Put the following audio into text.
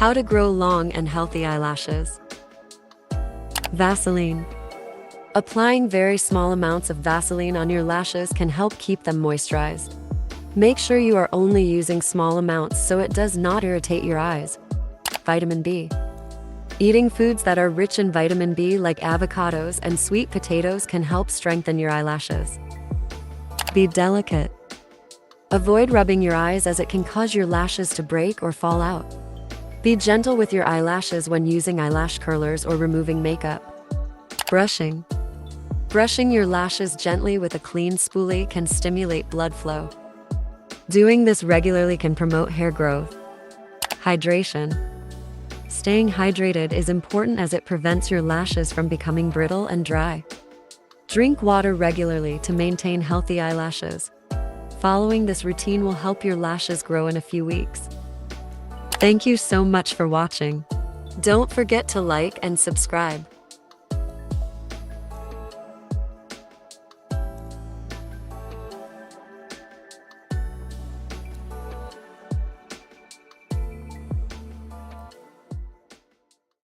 How to grow long and healthy eyelashes. Vaseline. Applying very small amounts of Vaseline on your lashes can help keep them moisturized. Make sure you are only using small amounts so it does not irritate your eyes. Vitamin B. Eating foods that are rich in vitamin B like avocados and sweet potatoes can help strengthen your eyelashes. Be delicate. Avoid rubbing your eyes as it can cause your lashes to break or fall out. Be gentle with your eyelashes when using eyelash curlers or removing makeup. Brushing. Brushing your lashes gently with a clean spoolie can stimulate blood flow. Doing this regularly can promote hair growth. Hydration. Staying hydrated is important as it prevents your lashes from becoming brittle and dry. Drink water regularly to maintain healthy eyelashes. Following this routine will help your lashes grow in a few weeks. Thank you so much for watching. Don't forget to like and subscribe.